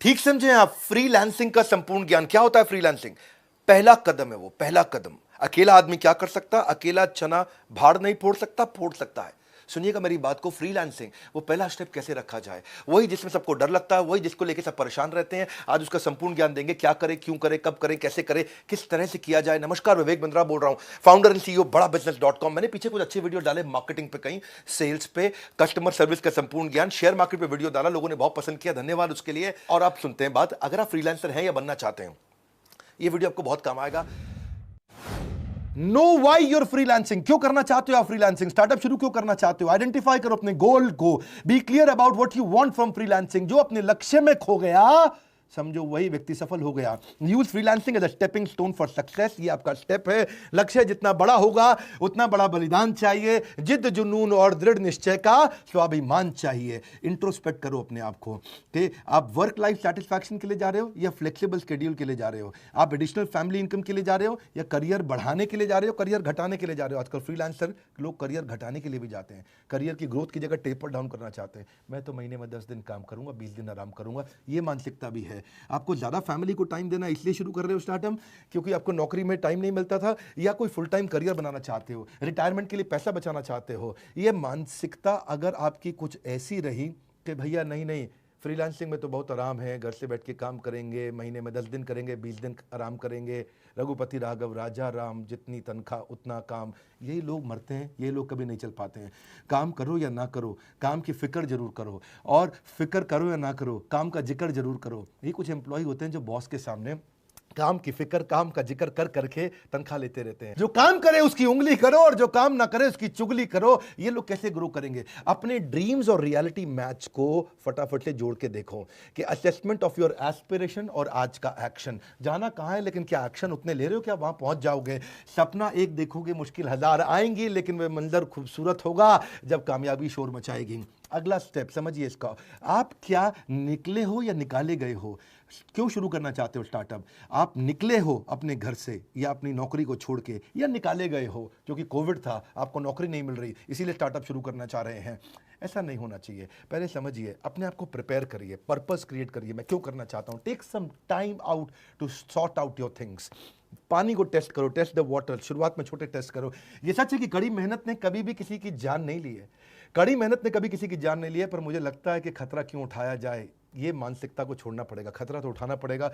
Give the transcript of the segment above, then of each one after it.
ठीक समझे आप। फ्रीलांसिंग का संपूर्ण ज्ञान क्या होता है? फ्रीलांसिंग पहला कदम है, वो पहला कदम। अकेला आदमी क्या कर सकता है? अकेला चना भाड़ नहीं फोड़ सकता है। सुनिएगा मेरी बात को, फ्रीलांसिंग वो पहला स्टेप कैसे रखा जाए, वही जिसमें सबको डर लगता है, वही जिसको लेके सब परेशान रहते हैं। आज उसका संपूर्ण ज्ञान देंगे, क्या करें, क्यों करें, कब करें, कैसे करें, किस तरह से किया जाए। नमस्कार, विवेक बिंद्रा बोल रहा हूं, फाउंडर एंड सीईओ बड़ा बिजनेस.com। मैंने पीछे कुछ अच्छे वीडियो डाले मार्केटिंग पे, कहीं सेल्स पे, कस्टमर सर्विस का संपूर्ण ज्ञान, शेयर मार्केट पे वीडियो डाला, लोगों ने बहुत पसंद किया, धन्यवाद उसके लिए। और आप सुनते हैं बात, अगर आप फ्रीलांसर हैं या बनना चाहते हैं, ये वीडियो आपको बहुत काम आएगा। नो वाई यूर फ्रीलांसिंग, क्यों करना चाहते हो आप फ्रीलांसिंग, स्टार्टअप शुरू क्यों करना चाहते हो, आइडेंटिफाई करो अपने गोल को, be clear about what you want from freelancing. जो अपने लक्ष्य में खो गया, समझो वही व्यक्ति सफल हो गया। Use freelancing as a stepping stone for success. ये आपका स्टेप है। लक्ष्य जितना बड़ा होगा उतना बड़ा बलिदान चाहिए, जिद जुनून और दृढ़ निश्चय का स्वाभिमान चाहिए। इंट्रोस्पेक्ट करो अपने आप को कि आप वर्क लाइफ सेटिस्फैक्शन के लिए जा रहे हो या फ्लेक्सिबल शेड्यूल के लिए जा रहे हो, आप एडिशनल फैमिली इनकम के लिए जा रहे हो या करियर बढ़ाने के लिए जा रहे हो, करियर घटाने के लिए जा रहे हो। आजकल फ्रीलांसर लोग करियर घटाने के लिए भी जाते हैं, करियर की ग्रोथ की जगह टेपर डाउन करना चाहते हैं। मैं तो महीने में 10 दिन काम करूंगा, 20 दिन आराम करूंगा, ये मानसिकता भी है। आपको ज्यादा फैमिली को टाइम देना इसलिए शुरू कर रहे हो स्टार्टअप क्योंकि आपको नौकरी में टाइम नहीं मिलता था, या कोई फुल टाइम करियर बनाना चाहते हो, रिटायरमेंट के लिए पैसा बचाना चाहते हो। ये मानसिकता अगर आपकी कुछ ऐसी रही कि भैया नहीं नहीं, फ्रीलांसिंग में तो बहुत आराम है, घर से बैठ के काम करेंगे, महीने में 10 दिन करेंगे, 20 दिन आराम करेंगे, रघुपति राघव राजा राम, जितनी तनख्वाह उतना काम, यही लोग मरते हैं, ये लोग कभी नहीं चल पाते हैं। काम करो या ना करो, काम की फिक्र जरूर करो, और फिक्र करो या ना करो, काम का जिक्र जरूर करो। ये कुछ एम्प्लॉय होते हैं जो बॉस के सामने काम की फिक्र, काम का जिक्र कर करके तनख्वाह लेते रहते हैं। जो काम करे उसकी उंगली करो और जो काम ना करे उसकी चुगली करो। ये लोग कैसे ग्रो करेंगे? अपने ड्रीम्स और रियलिटी मैच को फटाफट से जोड़ के देखो कि असेसमेंट ऑफ योर एस्पिरेशन और आज का एक्शन। जाना कहां है, लेकिन क्या एक्शन उतने ले रहे हो, क्या वहां पहुंच जाओगे? सपना एक देखोगे, मुश्किल 1000 आएंगी, लेकिन वह मंजर खूबसूरत होगा जब कामयाबी शोर मचाएगी। अगला स्टेप समझिए इसका, आप क्या निकले हो या निकाले गए हो? क्यों शुरू करना चाहते हो स्टार्टअप? आप निकले हो अपने घर से या अपनी नौकरी को छोड़ के, या निकाले गए हो क्योंकि कोविड था, आपको नौकरी नहीं मिल रही, इसीलिए स्टार्टअप शुरू करना चाह रहे हैं? ऐसा नहीं होना चाहिए। पहले समझिए, अपने आप को प्रिपेयर करिए, पर्पस क्रिएट करिए, मैं क्यों करना चाहता हूं। Take some time out to sort out your things. पानी को टेस्ट करो, टेस्ट द वाटर। शुरुआत में छोटे टेस्ट करो। ये सच है कि कड़ी मेहनत ने कभी भी किसी की जान नहीं ली है, कड़ी मेहनत ने कभी किसी की जान नहीं ली है, पर मुझे लगता है कि खतरा क्यों उठाया जाए, ये मानसिकता को छोड़ना पड़ेगा। खतरा तो उठाना पड़ेगा।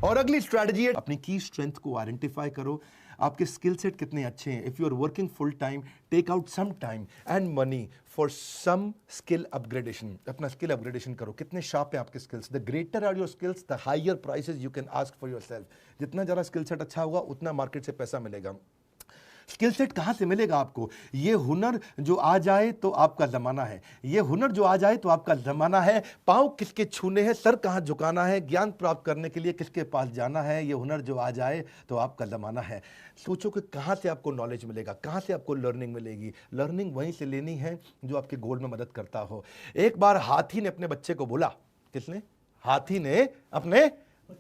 और अगली स्ट्रैटेजी है, अपनी की स्ट्रेंथ को आइडेंटिफाई करो। आपके स्किल सेट कितने अच्छे हैं। If you are working full time, take out some time and money for some skill upgradation. अपना स्किल अपग्रेडेशन करो। कितने शार्प है आपके skills? The greater are your skills, the higher prices you can ask for yourself. जितना ज़्यादा skill set अच्छा होगा, उतना मार्केट से पैसा मिलेगा। स्किल सेट कहां से मिलेगा आपको? ये हुनर जो आ जाए तो आपका जमाना है, ये हुनर जो आ जाए तो आपका जमाना है। पांव किसके छूने हैं, सर कहां झुकाना है, ज्ञान प्राप्त करने के लिए किसके पास जाना है, ये हुनर जो आ जाए तो आपका जमाना है। सोचो कि कहां से आपको नॉलेज मिलेगा, कहां से आपको लर्निंग मिलेगी। लर्निंग वहीं से लेनी है जो आपके गोल में मदद करता हो। एक बार हाथी ने अपने बच्चे को बोला, किसने? हाथी ने अपने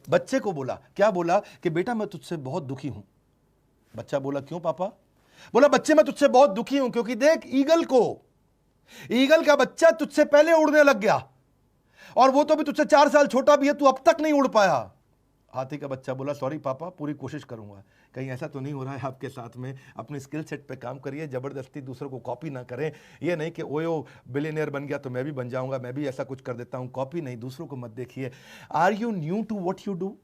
बच्चे को बोला, क्या बोला? कि बेटा मैं तुझसे बहुत दुखी हूं। बच्चा बोला, क्यों पापा? बोला, बच्चे मैं तुझसे बहुत दुखी हूं क्योंकि देख ईगल का बच्चा तुझसे पहले उड़ने लग गया, और वो तो भी तुझसे 4 साल छोटा भी है, तू अब तक नहीं उड़ पाया। हाथी का बच्चा बोला, सॉरी पापा, पूरी कोशिश करूंगा। कहीं ऐसा तो नहीं हो रहा है आपके साथ में? अपने स्किल सेट पे काम करिए, जबरदस्ती दूसरों को कॉपी ना करें। ये नहीं कि ओयो बिलियनियर बन गया तो मैं भी बन जाऊंगा, मैं भी ऐसा कुछ कर देता हूं। कॉपी नहीं, दूसरों को मत देखिए। Are you new to what you do?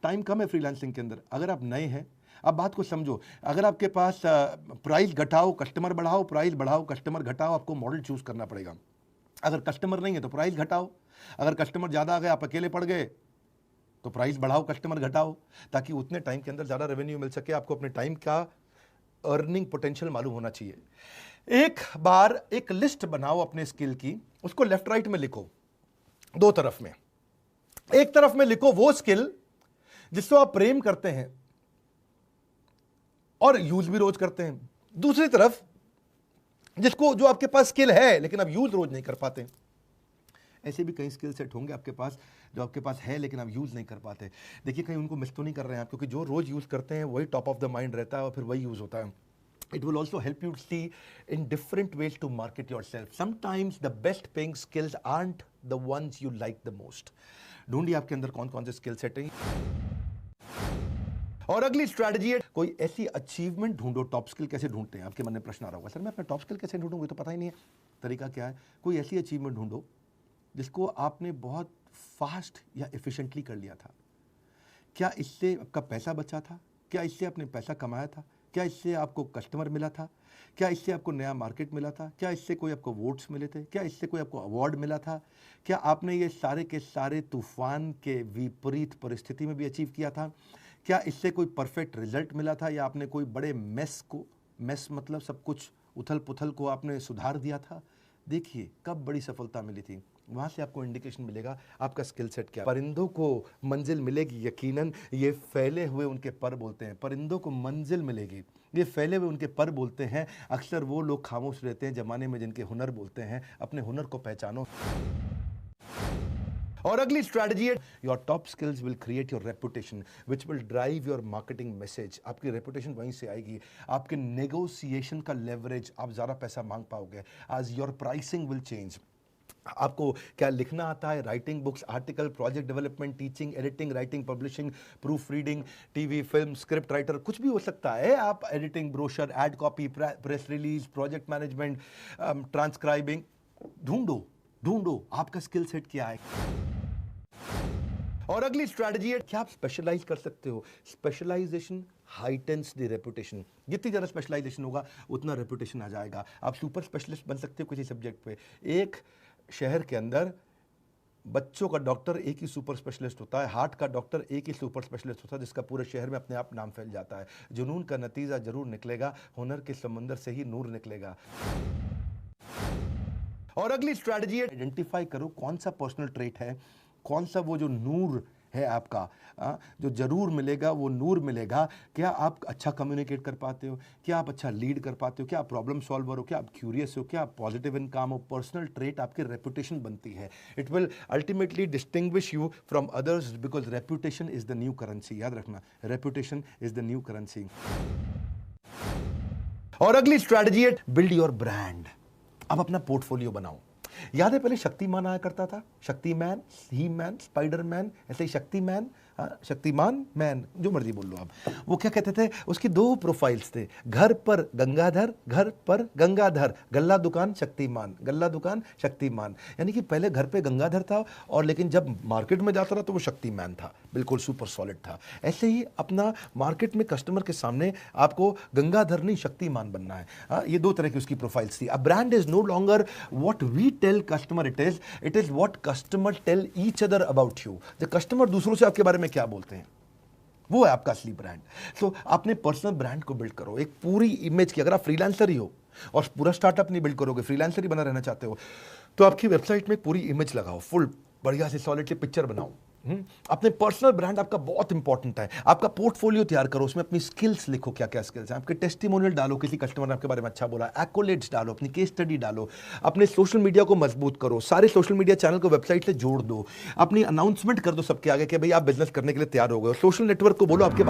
Time कम है फ्रीलांसिंग के अंदर। अगर आप नए हैं, अब बात को समझो, अगर आपके पास प्राइस घटाओ कस्टमर बढ़ाओ, प्राइस बढ़ाओ कस्टमर घटाओ, आपको मॉडल चूज करना पड़ेगा। अगर कस्टमर नहीं है तो प्राइस घटाओ, अगर कस्टमर ज्यादा आ गए, आप अकेले पड़ गए, तो प्राइस बढ़ाओ कस्टमर घटाओ, ताकि उतने टाइम के अंदर ज्यादा रेवेन्यू मिल सके। आपको अपने टाइम का अर्निंग पोटेंशियल मालूम होना चाहिए। एक बार एक लिस्ट बनाओ अपने स्किल की, उसको लेफ्ट राइट में लिखो, 2 तरफ में। एक तरफ में लिखो वो स्किल जिसको आप प्रेम करते हैं और यूज भी रोज करते हैं। दूसरी तरफ जो आपके पास स्किल है लेकिन आप यूज रोज नहीं कर पाते। ऐसे भी कई स्किल सेट होंगे आपके पास जो आपके पास है लेकिन आप यूज नहीं कर पाते। देखिए, कहीं उनको मिस तो नहीं कर रहे हैं आप, क्योंकि जो रोज यूज करते हैं वही टॉप ऑफ द माइंड रहता है और फिर वही यूज होता है। It will also help you see in different ways to market yourself. Sometimes the best paying skills aren't the ones you like the most. ढूंढिए आपके अंदर कौन कौन से स्किल सेट हैं। और अगली स्ट्रैटेजी है कोई ऐसी अचीवमेंट ढूंढो। टॉप स्किल कैसे ढूंढते हैं, आपके मन में प्रश्न आ रहा होगा, सर मैं अपना टॉप स्किल कैसे ढूंढूंगा, तो पता ही नहीं है। तरीका क्या है, कोई ऐसी अचीवमेंट ढूंढो जिसको आपने बहुत फास्ट या एफिशिएंटली कर लिया था। क्या इससे आपका पैसा बचा था, क्या इससे आपने पैसा कमाया था, क्या इससे आपको कस्टमर मिला था, क्या इससे आपको नया मार्केट मिला था, क्या इससे कोई आपको वोट्स मिले थे, क्या इससे कोई आपको अवार्ड मिला था, क्या आपने ये सारे के सारे तूफान के विपरीत परिस्थिति में भी अचीव किया था, क्या इससे कोई परफेक्ट रिजल्ट मिला था, या आपने कोई बड़े मेस मतलब सब कुछ उथल पुथल को आपने सुधार दिया था। देखिए कब बड़ी सफलता मिली थी, वहाँ से आपको इंडिकेशन मिलेगा आपका स्किल सेट क्या है। परिंदों को मंजिल मिलेगी यकीनन, ये फैले हुए उनके पर बोलते हैं। परिंदों को मंजिल मिलेगी, ये फैले हुए उनके पर बोलते हैं। अक्सर वो लोग खामोश रहते हैं जमाने में जिनके हुनर बोलते हैं। अपने हुनर को पहचानो। और अगली स्ट्रैटेजी है your top skills will create your reputation which will drive your marketing message. आपकी रेपुटेशन वहीं से आएगी। आपके नेगोशिएशन का लेवरेज, आप ज़्यादा पैसा मांग पाओगे। आज योर प्राइसिंग विल चेंज। आपको क्या लिखना आता है, writing books, article, project development, teaching, editing, writing, publishing, proof reading, TV, film, script writer, कुछ भी हो सकता है। आप editing, brochure, ad copy, press release, project management, transcribing, ढूंढो आपका स्किल सेट क्या है। और अगली स्ट्रैटेजी है क्या आप स्पेशलाइज कर सकते हो। Specialisation heightens the reputation. जितनी ज़्यादा स्पेशलाइजेशन होगा उतना रेपुटेशन आ जाएगा। आप सुपर स्पेशलिस्ट बन सकते हो किसी सब्जेक्ट पे। एक शहर के अंदर बच्चों का डॉक्टर एक ही सुपर स्पेशलिस्ट होता है, हार्ट का डॉक्टर एक ही सुपर स्पेशलिस्ट होता है, जिसका पूरे शहर में अपने आप नाम फैल जाता है। जुनून का नतीजा जरूर निकलेगा, हुनर के समंदर से ही नूर निकलेगा। और अगली स्ट्रैटेजी है आइडेंटिफाई करो कौन सा पर्सनल ट्रेट है, कौन सा वो जो नूर है आपका, जो जरूर मिलेगा वो नूर मिलेगा। क्या आप अच्छा कम्युनिकेट कर पाते हो, क्या आप अच्छा लीड कर पाते हो, क्या आप प्रॉब्लम सॉल्वर हो, क्या आप क्यूरियस हो, क्या आप पॉजिटिव इन काम हो। पर्सनल ट्रेट आपकी रेपुटेशन बनती है। It will ultimately distinguish you from others because reputation is the new currency. याद रखना, reputation is the new currency. और अगली स्ट्रैटेजी है बिल्ड योर ब्रांड। अब अपना पोर्टफोलियो बनाओ। याद है पहले शक्तिमान आया करता था, शक्तिमैन, ही मैन, स्पाइडरमैन, ऐसे ही शक्तिमान, शक्तिमान मैन, जो मर्जी बोल लो आप। वो क्या कहते थे, उसकी दो प्रोफाइल्स थे, घर पर गंगाधर, घर पर गंगाधर, गल्ला दुकान शक्तिमान, गल्ला दुकान शक्तिमान। यानी कि पहले घर पे गंगाधर था और लेकिन जब मार्केट में जाता था तो वो शक्तिमान था, बिल्कुल सुपर सॉलिड था। ऐसे ही अपना मार्केट में कस्टमर के सामने आपको गंगाधर नहीं शक्तिमान बनना है। ये दो तरह की उसकी प्रोफाइल्स थी। A brand is no longer what we tell customer, it is what customer tell each other about you. जो कस्टमर दूसरों से आपके बारे में क्या बोलते हैं, वो है आपका असली ब्रांड। सो अपने पर्सनल ब्रांड को बिल्ड करो, एक पूरी इमेज की। अगर आप फ्रीलांसर ही हो और पूरा स्टार्टअप नहीं बिल्ड करोगे, फ्रीलांसर ही बना रहना चाहते हो, तो आपकी वेबसाइट में पूरी इमेज लगाओ, फुल बढ़िया से सॉलिड पिक्चर बनाओ। अपने पर्सनल ब्रांड आपका बहुत इंपॉर्टेंट है। आपका पोर्टफोलियो तैयार करो, उसमें अपनी स्किल्स लिखो, क्या क्या स्किल्स हैं आपके। टेस्टिमोनियल डालो, किसी कस्टमर ने आपके बारे में अच्छा बोला, एक्कोलेट्स डालो, अपनी केस स्टडी डालो। अपने सोशल मीडिया को मजबूत करो, सारे सोशल मीडिया चैनल को वेबसाइट से जोड़ दो। अपनी अनाउंसमेंट कर दो सबके आगे कि भाई आप बिजनेस करने के लिए तैयार हो गए। सोशल नेटवर्क को बोलो आपके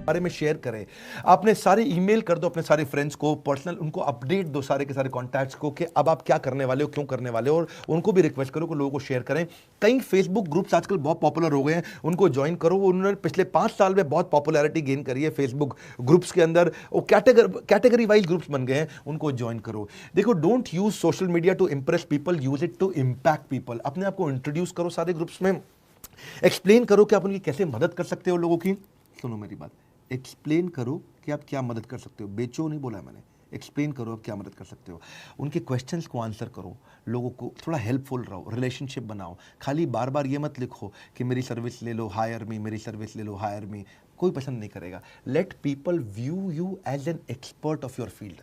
बारे में शेयर करें। आपने सारे ईमेल कर दो अपने सारे फ्रेंड्स को, पर्सनल उनको अपडेट दो सारे के सारे कॉन्टैक्ट्स को कि अब आप क्या करने वाले हो, क्यों करने वाले हो। और उनको भी रिक्वेस्ट करो कि लोगों को शेयर करें। कई फेसबुक ग्रुप्स आजकल बहुत पॉपुलर हो गए हैं, उनको ज्वाइन करो। उन्होंने पिछले 5 साल में बहुत पॉपुलैरिटी गेन करी है फेसबुक ग्रुप्स के अंदर। वो कैटेगरी वाइज ग्रुप्स बन गए हैं, उनको ज्वाइन करो। देखो, don't use social media to impress people, use it to impact people. अपने आप को इंट्रोड्यूस करो सारे ग्रुप्स में, एक्सप्लेन करो कि आप उनकी कैसे मदद कर सकते हो। लोगों की सुनो मेरी बात, एक्सप्लेन करो कि आप क्या मदद कर सकते हो। बेचो नहीं बोला मैंने, एक्सप्लेन करो आप क्या मदद कर सकते हो। उनके क्वेश्चंस को आंसर करो, लोगों को थोड़ा हेल्पफुल रहो, रिलेशनशिप बनाओ। खाली बार बार ये मत लिखो कि मेरी सर्विस ले लो, हायर मी, मेरी सर्विस ले लो, हायर मी। कोई पसंद नहीं करेगा। Let people view you as an expert of your field.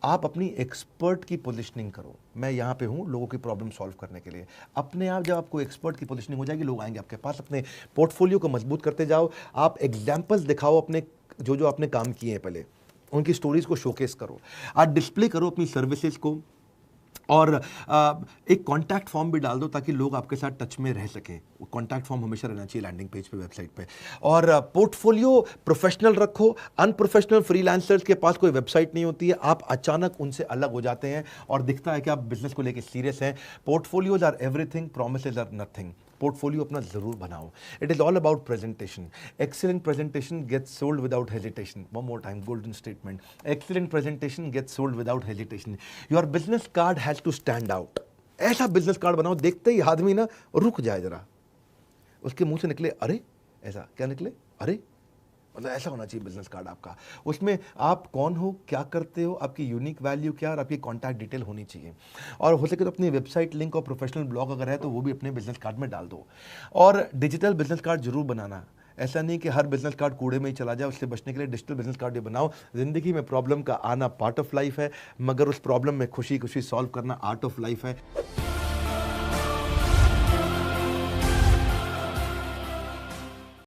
आप अपनी एक्सपर्ट की पोजीशनिंग करो। मैं यहाँ पे हूँ लोगों की प्रॉब्लम सॉल्व करने के लिए। अपने आप जब आपको एक्सपर्ट की पोजीशनिंग हो जाएगी, लोग आएंगे आपके पास। अपने पोर्टफोलियो को मजबूत करते जाओ। आप एग्जाम्पल्स दिखाओ अपने, जो जो आपने काम किए हैं पहले, उनकी स्टोरीज को शोकेस करो। आप डिस्प्ले करो अपनी सर्विसेज को, और एक कॉन्टैक्ट फॉर्म भी डाल दो ताकि लोग आपके साथ टच में रह सकें। कॉन्टैक्ट फॉर्म हमेशा रहना चाहिए लैंडिंग पेज पे, वेबसाइट पे। और पोर्टफोलियो प्रोफेशनल रखो। अनप्रोफेशनल फ्रीलांसर्स के पास कोई वेबसाइट नहीं होती है, आप अचानक उनसे अलग हो जाते हैं और दिखता है कि आप बिजनेस को लेकर सीरियस हैं। Portfolios are everything, promises are nothing. Portfolio अपना जरूर बनाओ। It is all about presentation. Excellent presentation gets sold without hesitation. One more time, golden statement. Excellent presentation gets sold without hesitation. Your business card has to stand out. ऐसा business card बनाओ देखते ही आदमी ना रुक जाए जरा, उसके मुंह से निकले अरे, ऐसा क्या निकले अरे, मतलब ऐसा होना चाहिए बिजनेस कार्ड आपका। उसमें आप कौन हो, क्या करते हो, आपकी यूनिक वैल्यू क्या, और आपकी कॉन्टैक्ट डिटेल होनी चाहिए। और हो सके तो अपनी वेबसाइट लिंक और प्रोफेशनल ब्लॉग अगर है तो वो भी अपने बिजनेस कार्ड में डाल दो। और डिजिटल बिजनेस कार्ड जरूर बनाना। ऐसा नहीं कि हर बिजनेस कार्ड कूड़े में ही चला जाए, उससे बचने के लिए डिजिटल बिजनेस कार्ड भी बनाओ। जिंदगी में प्रॉब्लम का आना पार्ट ऑफ लाइफ है, मगर उस प्रॉब्लम में खुशी खुशी सॉल्व करना आर्ट ऑफ लाइफ है।